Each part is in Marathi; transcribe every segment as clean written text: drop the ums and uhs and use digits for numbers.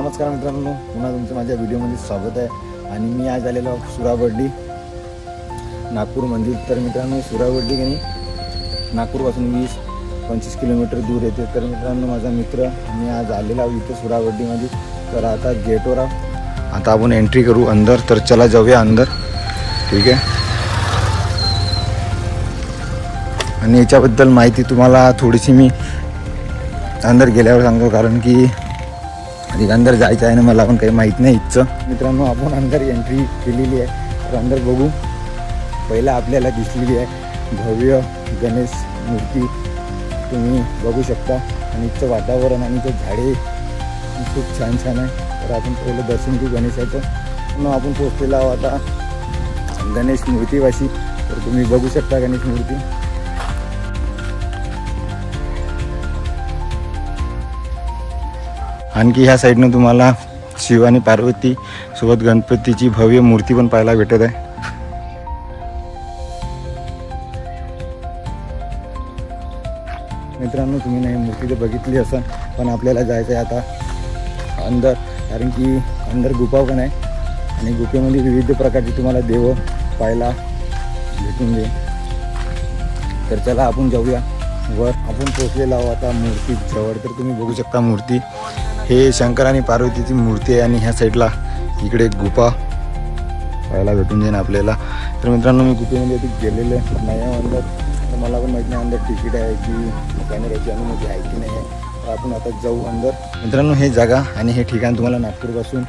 नमस्कार मित्रांनो, पुन्हा तुमचं माझ्या व्हिडिओमध्ये स्वागत आहे। आणि मी आज आलेलो सुराबर्डी नागपूरमध्ये। तर मित्रांनो, सुराबर्डी की नाही नागपूरपासून 20-25 किलोमीटर दूर येते। तर मित्रांनो, माझा मित्र मी आज आलेला आहे इथे सुराबर्डीमध्ये। तर आता गेटवर आता आपण एंट्री करू अंदर। तर चला जाऊया अंदर, ठीक आहे। आणि याच्याबद्दल माहिती तुम्हाला थोडीशी मी अंदर गेल्यावर सांगतो, कारण की आधी अंदर जायचं आहे ना, मला पण काही माहीत नाही इथचं। मित्रांनो, आपण अंदर एंट्री केलेली आहे। तर अंदर बघू। पहिला आपल्याला दिसलेली आहे भव्य गणेश मूर्ती, तुम्ही बघू शकता। आणि इथचं वातावरण आणि इथं झाडे खूप छान छान आहे। तर आपण पहिलं दर्शन घेऊ गणेशाचं। मग आपण पोहोचलेलो आहोत आता गणेश मूर्तीपाशी। तर तुम्ही बघू शकता गणेश मूर्ती। आणखी ह्या साईडनं तुम्हाला शिव आणि पार्वती सोबत गणपतीची भव्य मूर्ती पण पाहायला भेटत आहे। मित्रांनो, तुम्ही नाही मूर्ती तर बघितली असेल, पण आपल्याला जायचं आहे आता अंदर, कारण की अंदर गुफा पण आहे आणि गुफेमध्ये विविध प्रकारचे तुम्हाला देव पाहायला भेटून दे। तर चला आपण जाऊया वर। आपण पोहोचलेलो आहोत आता मूर्ती जवळ। तर तुम्ही बघू शकता मूर्ती, हे शंकर आणि पार्वतीची मूर्ती आहे। आणि ह्या साईडला इकडे गुफा पाहायला भेटून जाईल आपल्याला। तर मित्रांनो, मी गुफेमध्ये गेलेलं नाही आहे अंदर। तर मला पण माहीत नाही अंदर तिकीट आहे की कॅमेऱ्याची अनुमती आहे की नाही आहे। तर आपण आता जाऊ अंदर। मित्रांनो, हे जागा आणि हे ठिकाण तुम्हाला नागपूरपासून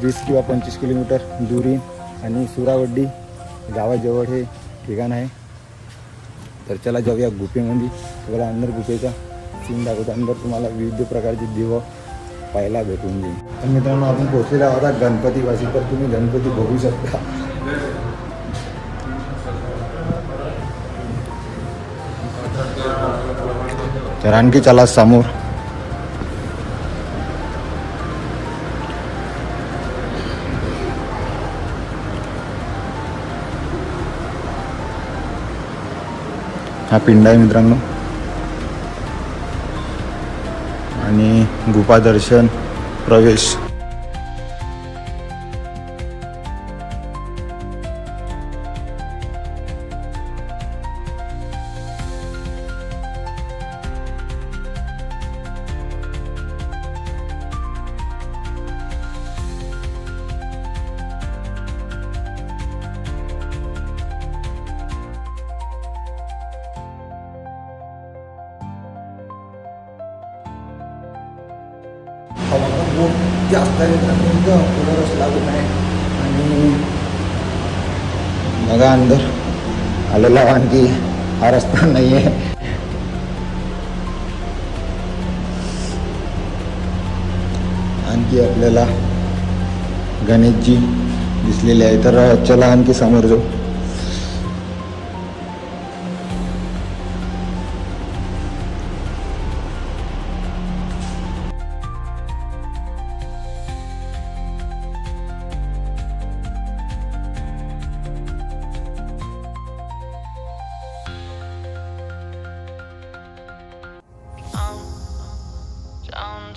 20 किंवा 25 किलोमीटर दुरी आणि सुराबर्डी गावाजवळ हे ठिकाण आहे। तर चला जाऊया गुफेमध्ये। तुम्हाला अंदर गुफेचा सीन दाखवतो। अंदर तुम्हाला विविध प्रकारचे देव पाहायला भेटून जाईल। तर मित्रांनो, आपण पोहोचलेला होता गणपतीपाशी। तर तुम्ही गणपती बघू शकता। तर आणखी चला समोर। हा पिंड आहे मित्रांनो। आणि गुफा दर्शन प्रवेश। जास्त पुढं लागून आहे आणि बघा अंदर आलेला। आणखी हा रस्ता नाही आहे। आणखी आपल्याला गणेशजी दिसलेले आहे। तर चला आणखी समोर जाऊ।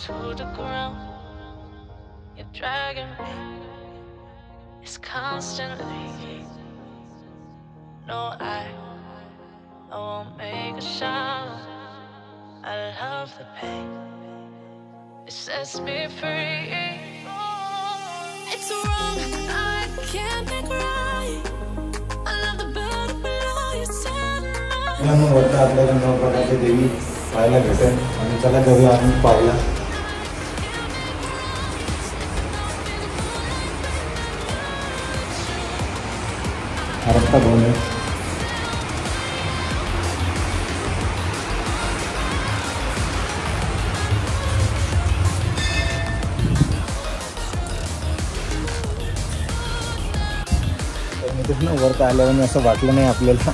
To the ground, you're dragging me. It's constantly. No, I won't make a sound. I love the pain. It sets me free. It's wrong, I can't make right. I love the bird below you said no. वरता आपल्याला 9 प्रकारचे देवी पाहायला भेटेल। आणि चला जाऊया आणि पाहूया। रस्ता बंद आहे। तर मित्रांनो, वरता आल्यावर असं वाटलं नाही आपल्याला,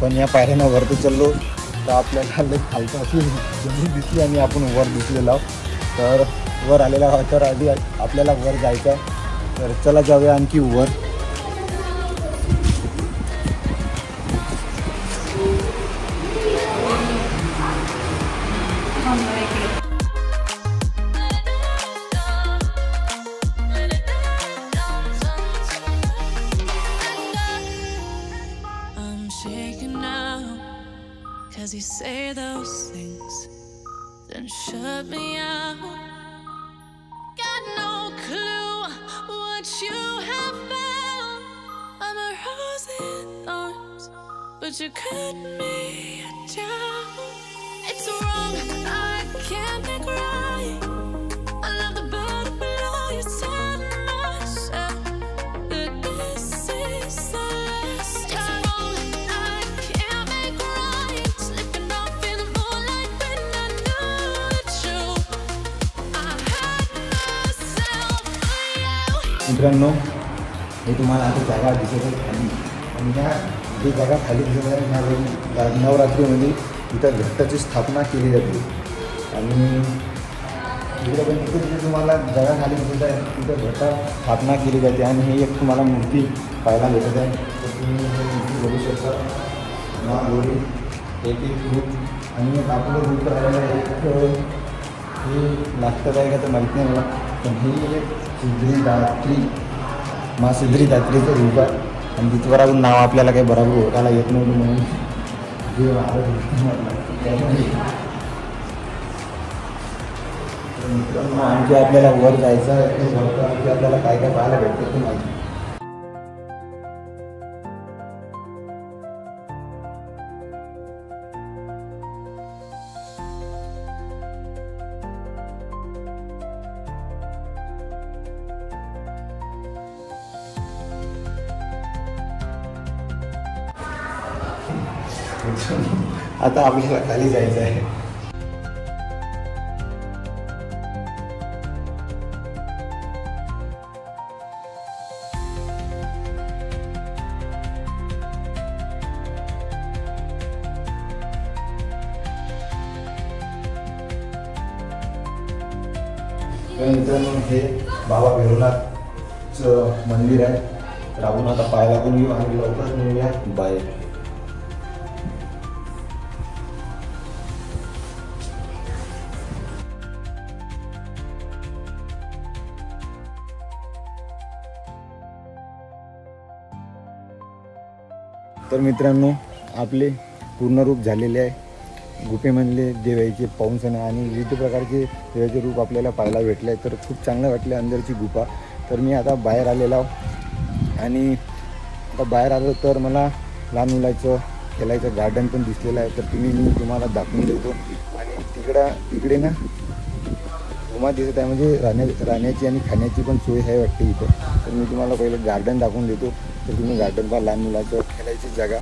पण या पायऱ्यानं वरती चाललो तर आपल्याला लई खालचं अशी जमीन दिसली आणि आपण वर दिसलेलो आहोत। तर वर आलेला आहोत। तर आधी आपल्याला वर जायचं। तर चला जाऊया आणखी वर। you say those things, then shut me out. Got no clue what you have found. I'm a rose in thorns, but you cut me down. It's wrong, I can't think right. I love the bird below. You tell myself that this is the last time. It's wrong, I can't make right. Slipping off in the moonlight when I knew the truth. I had myself for you. मित्रांनो, हे तुम्हाला आता जागा दिसत आहे खाली, आणि ह्या जी जागा खाली दिसत आहे ह्या नवरात्रीमध्ये इथं घट्टाची स्थापना केली जाते. आणि इकडे पण तिथे तुम्हाला जागा खाली दिसत आहे तिथं घट्टा स्थापना केली जाते. आणि हे एक तुम्हाला मूर्ती पाहायला भेटत आहे. तर तुम्ही हे मूर्ती बघू शकता. महागौरी एक रूप, आणि एक आपलं रूप राहिलं आहे. हे लागतं आहे का तर माहीत नाही मला, पण हे एक सिद्धिदात्री, मा सिद्धिदात्रीचं रूप आहे. आणि तिथवर अजून नाव आपल्याला काही बरोबर ओळखायला येत नव्हतं, म्हणून जे मित्रांनो आणखी आपल्याला वर जायचं आहे. वरतं आणखी आपल्याला काय काय पाहायला भेटतं ते माहिती. आता आपल्याला खाली जायचं आहे. मित्रांनो, हे बाबा भैरवनाथचं मंदिर आहे. तर आपण आता पाहायला पण येऊ आणि लवकरच मिळूया बाहेर. तर मित्रांनो, आपले पूर्ण रूप झालेले आहे. गुफेमधले देवाचे पाऊनसण आणि विविध प्रकारचे देवाचे रूप आपल्याला पाहायला भेटले आहे. तर खूप चांगलं वाटलं अंदरची गुफा. तर मी आता बाहेर आलेलो आहो, आणि आता बाहेर आलो तर मला लहान मुलाचं खेळायचं गार्डन पण दिसलेलं आहे. तर मी तुम्हाला दाखवून देतो. आणि तिकडे ना रूमा दिसत आहे, म्हणजे राहण्याची आणि खाण्याची पण सोय आहे वाटते इथं. तर मी तुम्हाला पहिलं गार्डन दाखवून देतो. तर तुम्ही गार्डन पहा, लहान मुलाचं खेळायची जागा.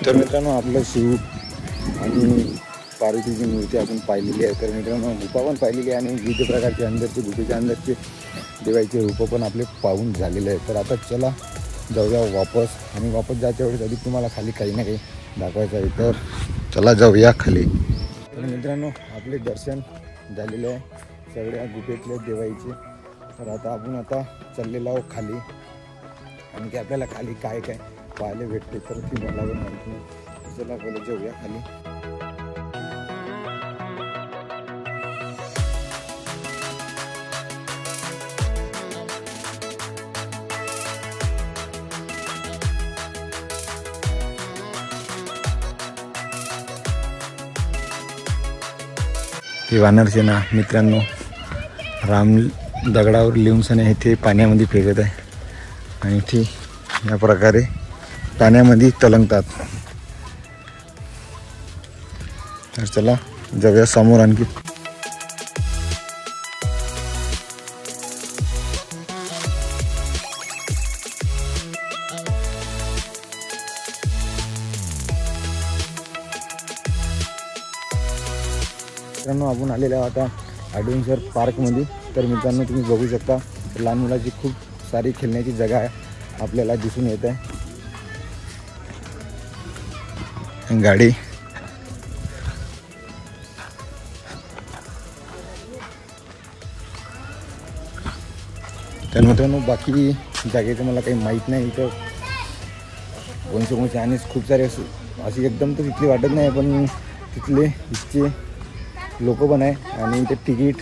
तर मित्रांनो, आपलं शिव आणि पार्वतीची मूर्ती आपण पाहिलेली आहे. तर मित्रांनो, गुफा पण पाहिलेली आहे आणि विविध प्रकारचे अंदरचे गुफेच्या अंदरचे देवाचे रूपं पण आपले पाहून झालेले आहेत. तर आता चला जाऊया वापस, आणि वापस जायच्या वेळेस आधी तुम्हाला खाली काही ना काही दाखवायचं आहे. तर चला जाऊया खाली. तर मित्रांनो, आपले दर्शन झालेले आहे सगळ्या गुफेतल्या देवाचे. तर आता आपण चाललेलो आहोत खाली, आणि की आपल्याला खाली काय काय पाहायला भेटते तर ती मला पण माहिती नाही. चला पहिले जाऊया खाली. ही वानरसेना मित्रांनो राम दगडावर लिहून सने हे ते पाण्यामध्ये फेकत आहे, आणि ती या प्रकारे पाण्यामध्ये तलंगतात. तर चला जाऊया समोर आणखी. मित्रांनो, आपण आलेलो आहोत आता ॲडव्हेंचर पार्कमध्ये. तर मित्रांनो, तुम्ही बघू शकता लहान मुलाची खूप सारी खेळण्याची जागा आहे आपल्याला दिसून येत आहे. गाडी तर मित्रांनो बाकी जागेचं मला काही माहीत नाही. इथं कोणचे आणि खूप सारे अशी एकदम तर तिथली वाटत नाही, पण तिथले इथचे लोक पण आहे आणि इथे तिकीट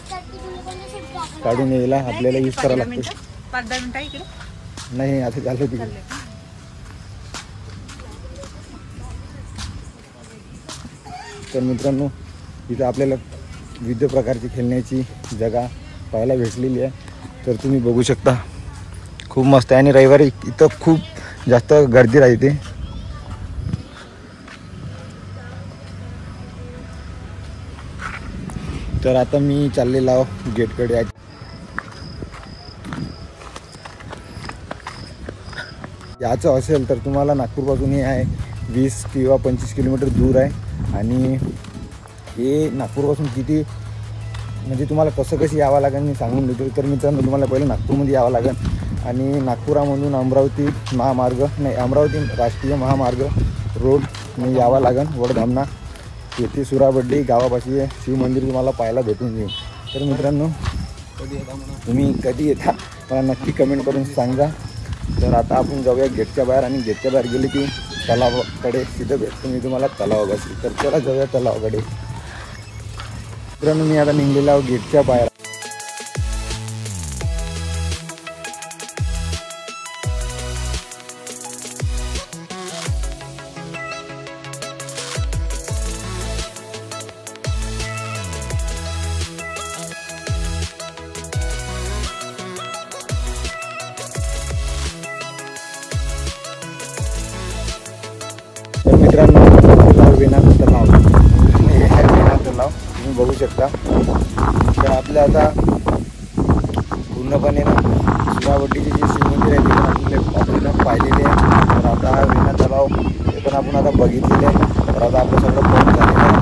काढून यायला आपल्याला यूज करावं लागतं. 5-10 मिनिटं इकडे नाही आता चाललं तिकडे. तर मित्रांनो इथं आपल्याला विविध प्रकारची खेळण्याची जागा पाहायला भेटलेली आहे. तर तुम्ही बघू शकता खूप मस्त आहे आणि रविवारी इथं खूप जास्त गर्दी राहते. तर आता मी चाललेलो आहो गेटकडे. याचं असेल तर तुम्हाला नागपूरपासून हे आहे 20 किंवा 25 किलोमीटर दूर आहे आणि हे नागपूरपासून किती म्हणजे तुम्हाला कशी यावं लागेल मी सांगून देतो. तर मित्रांनो तुम्हाला पहिलं नागपूरमध्ये यावं लागेल आणि नागपुरामधून अमरावती राष्ट्रीय महामार्ग रोडने यावं लागेल. वडधामना येथे सुराबड्डी गावापाशी शिव मंदिर तुम्हाला पाहायला भेटून जाईल. तर मित्रांनो तुम्ही कधी येता मला नक्की कमेंट करून सांगा. तर आता आपण जाऊया गेटच्या बाहेर आणि गेटच्या बाहेर गेले की तलावाकडे तिथं भेटतो मी तुम्हाला तलावापाशी. तर चला जाऊया तलावाकडे. मित्रांनो मी आता निघलेला आहो गेटच्या बाहेर. तर मित्रांनो वेणा तलाव हे आहे वेणा तलाव तुम्ही बघू शकता. तर आपल्या आता पूर्णपणे ना सुरावड्डीचे जे शिवमंदिर आहे ते पण आपल्याला पाहिलेले आहे. तर आता हा वेणा तलाव हे पण आपण आता बघितलेले आहे. तर आता आपलं सगळं बंद झालेलं आहे.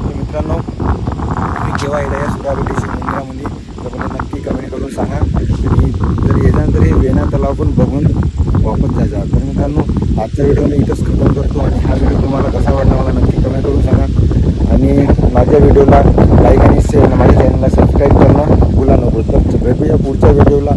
तर मित्रांनो तुम्ही केव्हा येता या सुरावड्डी शिवमंदिरामध्ये तर मला नक्की कमेंट करून सांगा. आणि जर येताना तरी वेणा तलाव पण बघून वापस जायचा. तर मित्रांनो आजचा व्हिडिओ मी इथंच खतम करतो आणि हा व्हिडिओ तुम्हाला कसा वाटला मला नक्की कमेंट करून सांगा. आणि माझ्या व्हिडिओला लाईक आणि शेअर माझ्या चॅनलला सबस्क्राईब करणं भुला नको. तर भेटूया पुढच्या व्हिडिओला.